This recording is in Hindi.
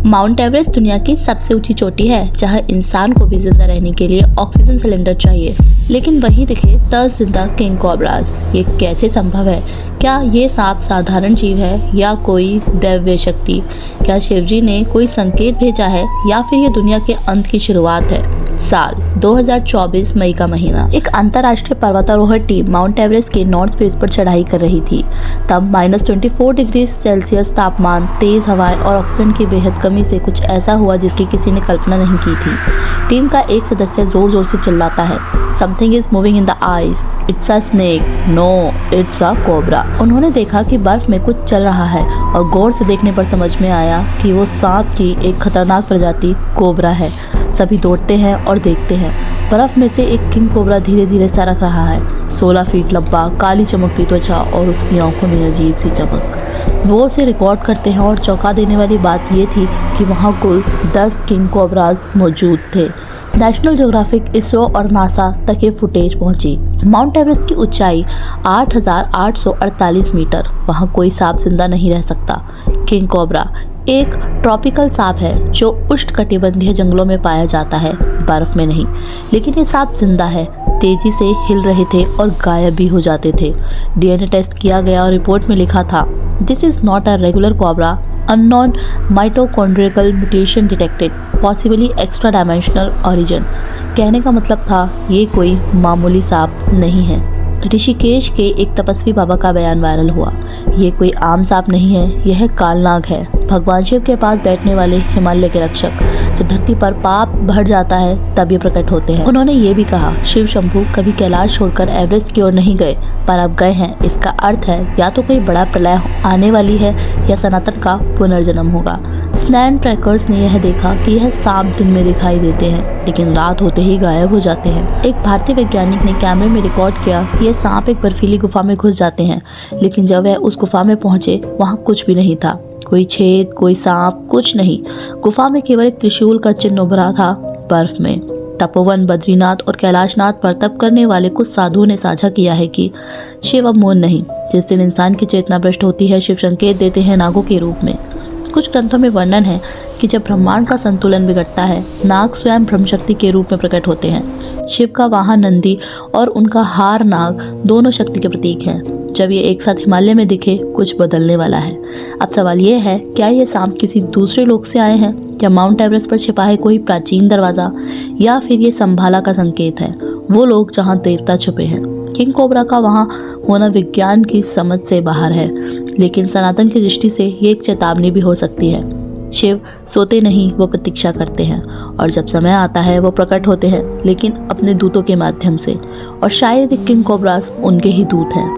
माउंट एवरेस्ट दुनिया की सबसे ऊंची चोटी है जहां इंसान को भी जिंदा रहने के लिए ऑक्सीजन सिलेंडर चाहिए, लेकिन वहीं दिखे 10 जिंदा किंग कोबरास। ये कैसे संभव है? क्या ये सांप साधारण जीव है या कोई दैवीय शक्ति? क्या शिवजी ने कोई संकेत भेजा है या फिर ये दुनिया के अंत की शुरुआत है? साल 2024 मई का महीना। एक अंतर्राष्ट्रीय पर्वतारोहण टीम माउंट एवरेस्ट के नॉर्थ फेस पर चढ़ाई कर रही थी। तब -24 डिग्री सेल्सियस तापमान, तेज हवाएं और ऑक्सीजन की बेहद कमी से कुछ ऐसा हुआ जिसकी किसी ने कल्पना नहीं की थी। टीम का एक सदस्य जोर जोर से चिल्लाता है, something is moving in the ice, it's a snake, no it's a cobra. उन्होंने देखा कि बर्फ में कुछ चल रहा है और गौर से देखने पर समझ में आया कि वो सांप की एक खतरनाक प्रजाति कोबरा है। सभी दौड़ते हैं और देखते हैं। बर्फ में से एक किंग कोबरा धीरे धीरे सरक रहा है। 16 फीट लंबा, काली चमकती त्वचा और उसकी आंखों में अजीब सी चमक। वो उसे रिकॉर्ड करते हैं और चौंका देने वाली बात ये थी कि वहाँ कुल 10 किंग कोबराज मौजूद थे। नेशनल ज्योग्राफिक, इसरो और नासा तक ये फुटेज पहुंची। माउंट एवरेस्ट की ऊंचाई 8,848 मीटर। वहाँ कोई सांप जिंदा नहीं रह सकता। किंग कोबरा एक ट्रॉपिकल सांप है जो उष्णकटिबंधीय जंगलों में पाया जाता है, बर्फ में नहीं। लेकिन ये सांप जिंदा है, तेजी से हिल रहे थे और गायब भी हो जाते थे। डीएनए टेस्ट किया गया और रिपोर्ट में लिखा था, this is not a regular cobra, unknown mitochondrial mutation detected, possibly extra dimensional origin. कहने का मतलब था ये कोई मामूली सांप नहीं है। ऋषिकेश के एक तपस्वी बाबा का बयान वायरल हुआ, ये कोई आम सांप नहीं है, यह कालनाग है, भगवान शिव के पास बैठने वाले हिमालय के रक्षक। जब धरती पर पाप बढ़ जाता है तब ये प्रकट होते हैं। उन्होंने ये भी कहा, शिव शंभू कभी कैलाश छोड़कर एवरेस्ट की ओर नहीं गए, पर अब गए हैं। इसका अर्थ है या तो कोई बड़ा प्रलय आने वाली है या सनातन का पुनर्जन्म होगा। स्नैन ट्रैकर्स ने यह देखा कि यह सांप दिन में दिखाई देते हैं लेकिन रात होते ही गायब हो जाते हैं। एक भारतीय वैज्ञानिक ने कैमरे में रिकॉर्ड किया कि यह सांप एक बर्फीली गुफा में घुस जाते हैं, लेकिन जब वह उस गुफा में पहुंचे वहाँ कुछ भी नहीं था। कोई छेद, कोई सांप, कुछ नहीं। गुफा में केवल एक त्रिशूल का चिन्ह उभरा था बर्फ में। तपोवन, बद्रीनाथ और कैलाशनाथ पर तप करने वाले कुछ साधुओं ने साझा किया है कि शिव अब मौन नहीं। जिस दिन इंसान की चेतना भ्रष्ट होती है, शिव संकेत देते हैं नागों के रूप में। कुछ ग्रंथों में वर्णन है कि जब ब्रह्मांड का संतुलन बिगड़ता है, नाग स्वयं ब्रह्मशक्ति के रूप में प्रकट होते हैं। शिव का वाहन नंदी और उनका हार नाग दोनों शक्ति के प्रतीक हैं। जब ये एक साथ हिमालय में दिखे, कुछ बदलने वाला है। अब सवाल ये है, क्या ये सांप किसी दूसरे लोक से आए हैं? क्या माउंट एवरेस्ट पर छिपा है कोई प्राचीन दरवाजा, या फिर ये संभाला का संकेत है, वो लोग जहाँ देवता छुपे हैं? किंग कोबरा का वहाँ होना विज्ञान की समझ से बाहर है, लेकिन सनातन की दृष्टि से ये एक चेतावनी भी हो सकती है। शिव सोते नहीं, वो प्रतीक्षा करते हैं और जब समय आता है वो प्रकट होते हैं, लेकिन अपने दूतों के माध्यम से। और शायद किंग कोबरास उनके ही दूत हैं।